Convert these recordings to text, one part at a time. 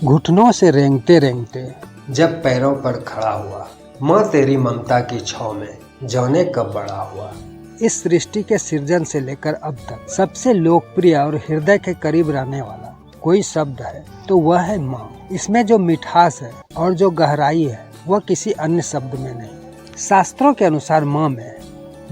घुटनों से रेंगते रेंगते जब पैरों पर खड़ा हुआ, माँ तेरी ममता की छाँव में जाने कब बड़ा हुआ। इस सृष्टि के सृजन से लेकर अब तक सबसे लोकप्रिय और हृदय के करीब रहने वाला कोई शब्द है तो वह है माँ। इसमें जो मिठास है और जो गहराई है वह किसी अन्य शब्द में नहीं। शास्त्रों के अनुसार माँ में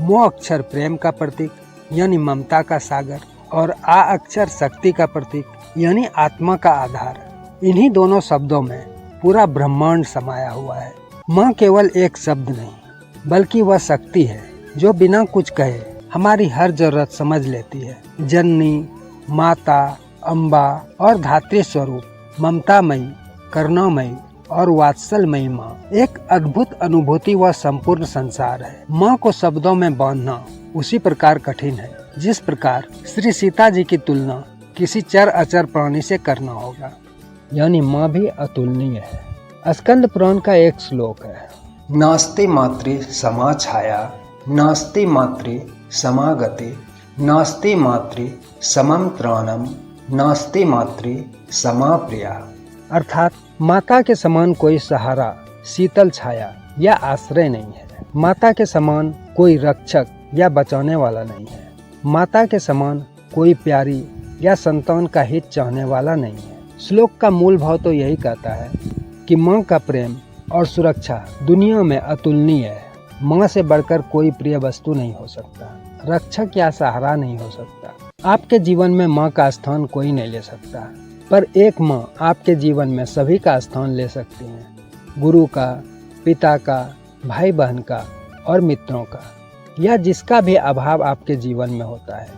मो अक्षर प्रेम का प्रतीक यानी ममता का सागर और आ अक्षर शक्ति का प्रतीक यानी आत्मा का आधार। इन्हीं दोनों शब्दों में पूरा ब्रह्मांड समाया हुआ है। माँ केवल एक शब्द नहीं बल्कि वह शक्ति है जो बिना कुछ कहे हमारी हर जरूरत समझ लेती है। जननी, माता, अम्बा और धात्री स्वरूप ममतामयी, करुणामयी और वात्सलमयी माँ एक अद्भुत अनुभूति व संपूर्ण संसार है। माँ को शब्दों में बांधना उसी प्रकार कठिन है जिस प्रकार श्री सीता जी की तुलना किसी चर अचर प्राणी से करना होगा। यानी माँ भी अतुलनीय है। स्कंद पुराण का एक श्लोक है, नास्ति मातृ समा छाया, नास्ति मातृ समा गति, नास्ति मातृ समम त्राणम, नास्ति मातृ समा प्रिया। अर्थात माता के समान कोई सहारा, शीतल छाया या आश्रय नहीं है। माता के समान कोई रक्षक या बचाने वाला नहीं है। माता के समान कोई प्यारी या संतान का हित चाहने वाला नहीं है। श्लोक का मूल भाव तो यही कहता है कि माँ का प्रेम और सुरक्षा दुनिया में अतुलनीय है। माँ से बढ़कर कोई प्रिय वस्तु नहीं हो सकता, रक्षक या सहारा नहीं हो सकता। आपके जीवन में माँ का स्थान कोई नहीं ले सकता, पर एक माँ आपके जीवन में सभी का स्थान ले सकती है। गुरु का, पिता का, भाई बहन का और मित्रों का, या जिसका भी अभाव आपके जीवन में होता है,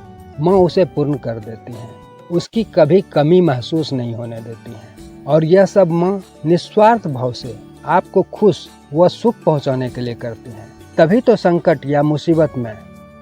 माँ उसे पूर्ण कर देती है। उसकी कभी कमी महसूस नहीं होने देती है और यह सब माँ निस्वार्थ भाव से आपको खुश व सुख पहुँचाने के लिए करती है। तभी तो संकट या मुसीबत में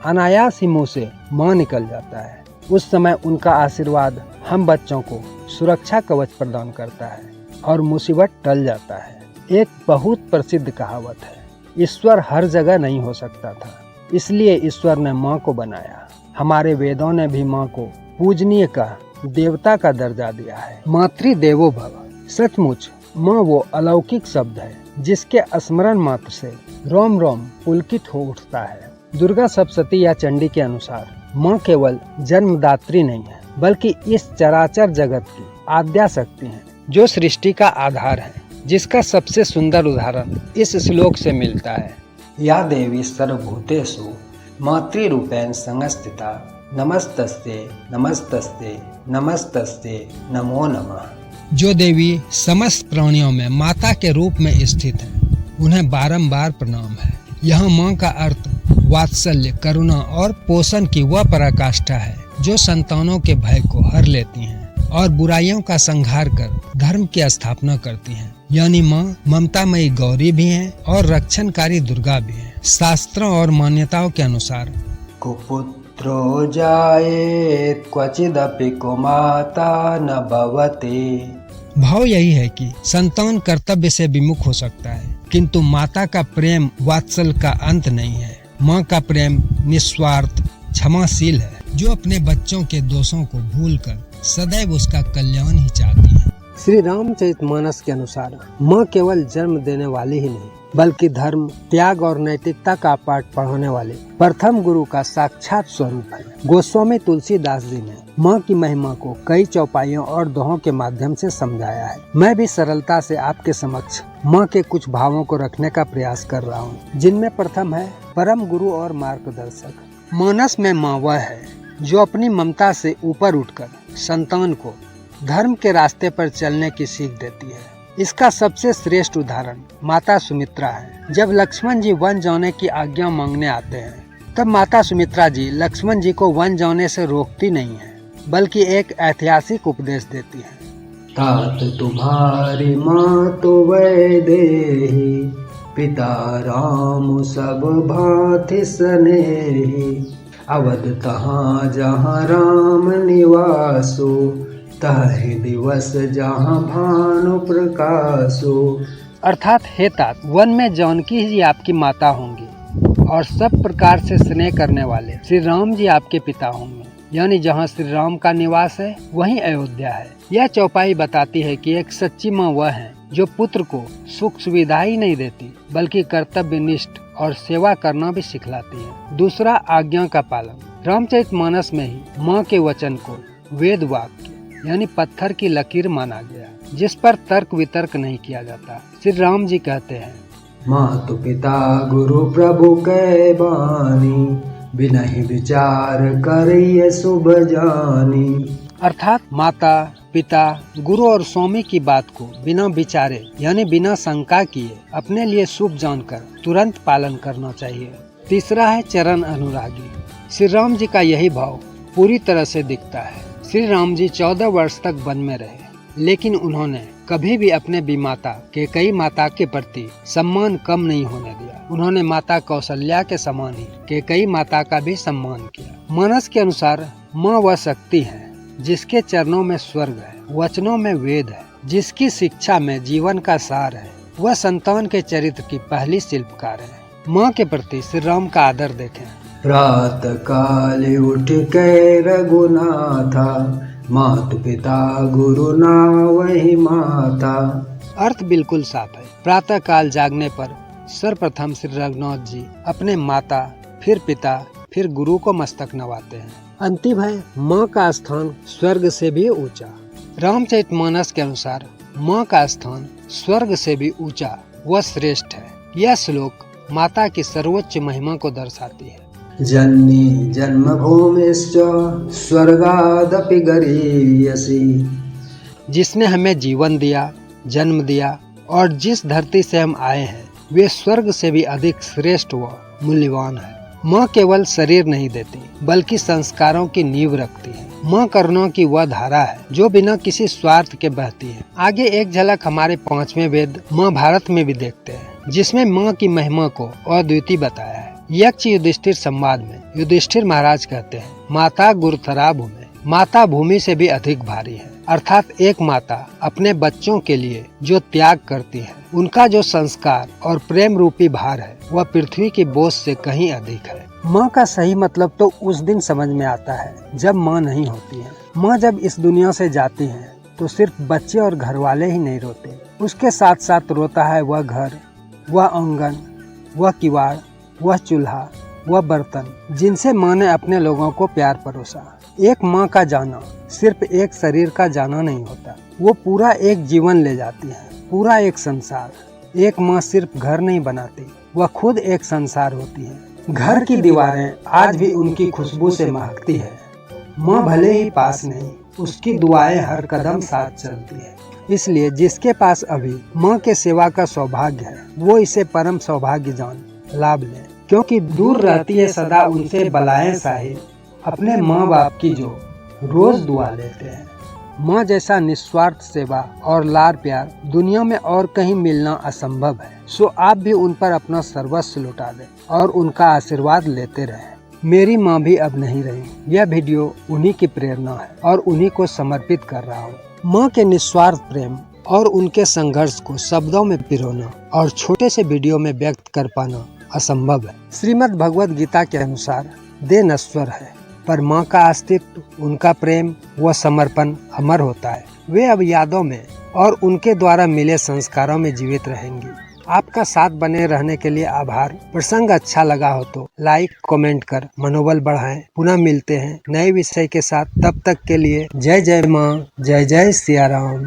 अनायास ही मुँह से माँ निकल जाता है। उस समय उनका आशीर्वाद हम बच्चों को सुरक्षा कवच प्रदान करता है और मुसीबत टल जाता है। एक बहुत प्रसिद्ध कहावत है, ईश्वर हर जगह नहीं हो सकता था, इसलिए ईश्वर ने माँ को बनाया। हमारे वेदों ने भी माँ को पूजनीय का, देवता का दर्जा दिया है। मातृ देवो भव। सचमुच माँ वो अलौकिक शब्द है जिसके स्मरण मात्र से रोम रोम पुलकित हो उठता है। दुर्गा सप्तशती या चंडी के अनुसार माँ केवल जन्मदात्री नहीं है बल्कि इस चराचर जगत की आद्या शक्ति है जो सृष्टि का आधार है, जिसका सबसे सुंदर उदाहरण इस श्लोक से मिलता है। या देवी सर्वभूतेषु मातृरूपेण संस्थिता, नमस्तस्ते नमस्तस्ते नमस्तस्ते नमो नमः। जो देवी समस्त प्राणियों में माता के रूप में स्थित है, उन्हें बारंबार प्रणाम है। यह माँ का अर्थ वात्सल्य, करुणा और पोषण की वह पराकाष्ठा है जो संतानों के भय को हर लेती हैं और बुराइयों का संहार कर धर्म की स्थापना करती हैं। यानी माँ ममतामयी गौरी भी हैं और रक्षणकारी दुर्गा भी हैं। शास्त्रों और मान्यताओं के अनुसार कुपुत्रो जायेत क्वचिदपि कुमाता न भवति। भाव यही है कि संतान कर्तव्य से विमुख हो सकता है, किंतु माता का प्रेम वात्सल का अंत नहीं है। माँ का प्रेम निस्वार्थ, क्षमाशील है, जो अपने बच्चों के दोषों को भूलकर सदैव उसका कल्याण ही चाहती है। श्री रामचरितमानस के अनुसार माँ केवल जन्म देने वाली ही नहीं बल्कि धर्म, त्याग और नैतिकता का पाठ पढ़ाने वाले प्रथम गुरु का साक्षात स्वरूप है। गोस्वामी तुलसीदास जी ने माँ की महिमा को कई चौपाइयों और दोहों के माध्यम से समझाया है। मैं भी सरलता से आपके समक्ष माँ के कुछ भावों को रखने का प्रयास कर रहा हूँ, जिनमें प्रथम है परम गुरु और मार्गदर्शक। मानस में माँ वह है जो अपनी ममता से ऊपर उठकर संतान को धर्म के रास्ते पर चलने की सीख देती है। इसका सबसे श्रेष्ठ उदाहरण माता सुमित्रा है। जब लक्ष्मण जी वन जाने की आज्ञा मांगने आते हैं, तब माता सुमित्रा जी लक्ष्मण जी को वन जाने से रोकती नहीं है बल्कि एक ऐतिहासिक उपदेश देती है। तात तुम्हारी माँ तो वैदेही, पिता राम सब भांति स्नेही, अवध तहाँ जहाँ राम निवासो, तहि दिवस जहाँ भानु प्रकाशो। अर्थात हे तात, वन में जानकी जी आपकी माता होंगी और सब प्रकार से स्नेह करने वाले श्री राम जी आपके पिता होंगे। यानी जहाँ श्री राम का निवास है वहीं अयोध्या है। यह चौपाई बताती है कि एक सच्ची माँ वह है जो पुत्र को सुख सुविधा ही नहीं देती बल्कि कर्तव्यनिष्ठ और सेवा करना भी सिखलाती है। दूसरा, आज्ञा का पालन। रामचरितमानस में ही माँ के वचन को वेद वाक्य यानी पत्थर की लकीर माना गया, जिस पर तर्क वितर्क नहीं किया जाता। श्री राम जी कहते हैं, मातु पिता गुरु प्रभु कै बानी, बिनहि विचार करिए शुभ जानी। अर्थात माता पिता गुरु और स्वामी की बात को बिना विचारे यानी बिना शंका किए अपने लिए शुभ जानकर तुरंत पालन करना चाहिए। तीसरा है चरण अनुरागी। श्री राम जी का यही भाव पूरी तरह से दिखता है। श्री राम जी 14 वर्ष तक वन में रहे, लेकिन उन्होंने कभी भी अपने विमाता कैकेयी माता के प्रति सम्मान कम नहीं होने दिया। उन्होंने माता कौशल्या के समान ही कैकेयी माता का भी सम्मान किया। मानस के अनुसार माँ वह शक्ति है जिसके चरणों में स्वर्ग है, वचनों में वेद है, जिसकी शिक्षा में जीवन का सार है। वह संतान के चरित्र की पहली शिल्पकार है। माँ के प्रति श्री राम का आदर देखें। प्रात काल उठ के रघुनाथा, मातु पिता गुरु ना वही माता। अर्थ बिल्कुल साफ है। प्रातः काल जागने पर सर्वप्रथम श्री रघुनाथ जी अपने माता, फिर पिता, फिर गुरु को मस्तक नवाते हैं। अंतिम है माँ का स्थान स्वर्ग से भी ऊंचा। रामचरितमानस के अनुसार माँ का स्थान स्वर्ग से भी ऊंचा व श्रेष्ठ है। यह श्लोक माता की सर्वोच्च महिमा को दर्शाती है। जननी जन्मभूमिश्च स्वर्गादपि गरीयसी। जिसने हमें जीवन दिया, जन्म दिया और जिस धरती से हम आए हैं वे स्वर्ग से भी अधिक श्रेष्ठ व मूल्यवान है। माँ केवल शरीर नहीं देती बल्कि संस्कारों की नींव रखती है। माँ करुणा की वह धारा है जो बिना किसी स्वार्थ के बहती है। आगे एक झलक हमारे 5वें वेद महाभारत में भी देखते हैं, जिसमें माँ की महिमा को अद्वितीय बताया है। यक्ष युधिष्ठिर संवाद में युधिष्ठिर महाराज कहते हैं, माता गुरुथरा भूमि। माता भूमि से भी अधिक भारी है। अर्थात एक माता अपने बच्चों के लिए जो त्याग करती है, उनका जो संस्कार और प्रेम रूपी भार है वह पृथ्वी की बोझ से कहीं अधिक है। माँ का सही मतलब तो उस दिन समझ में आता है जब माँ नहीं होती है। माँ जब इस दुनिया से जाती है तो सिर्फ बच्चे और घर वाले ही नहीं रोते, उसके साथ साथ रोता है वह घर, वह आंगन, वह किवाड़, वह चूल्हा, वह बर्तन जिनसे माँ ने अपने लोगों को प्यार परोसा। एक माँ का जाना सिर्फ एक शरीर का जाना नहीं होता, वो पूरा एक जीवन ले जाती है, पूरा एक संसार। एक माँ सिर्फ घर नहीं बनाती, वह खुद एक संसार होती है। घर की दीवारें आज भी उनकी खुशबू से महकती है। माँ भले ही पास नहीं, उसकी दुआएं हर कदम साथ चलती है। इसलिए जिसके पास अभी माँ के सेवा का सौभाग्य है वो इसे परम सौभाग्य जान लाभ ले, क्योंकि दूर रहती है सदा उनसे बलाएं साहिब, अपने माँ बाप की जो रोज दुआ लेते हैं। माँ जैसा निस्वार्थ सेवा और लाड़ प्यार दुनिया में और कहीं मिलना असंभव है। सो आप भी उन पर अपना सर्वस्व लुटा दें और उनका आशीर्वाद लेते रहें। मेरी माँ भी अब नहीं रही, यह वीडियो उन्हीं की प्रेरणा है और उन्हीं को समर्पित कर रहा हूँ। माँ के निस्वार्थ प्रेम और उनके संघर्ष को शब्दों में पिरोना और छोटे से वीडियो में व्यक्त कर पाना असंभव है। श्रीमद् भगवद गीता के अनुसार देह नश्वर है, पर माँ का अस्तित्व, उनका प्रेम व समर्पण अमर होता है। वे अब यादों में और उनके द्वारा मिले संस्कारों में जीवित रहेंगी। आपका साथ बने रहने के लिए आभार। प्रसंग अच्छा लगा हो तो लाइक कमेंट कर मनोबल बढ़ाएं। पुनः मिलते हैं नए विषय के साथ, तब तक के लिए जय जय माँ, जय जय सिया राम।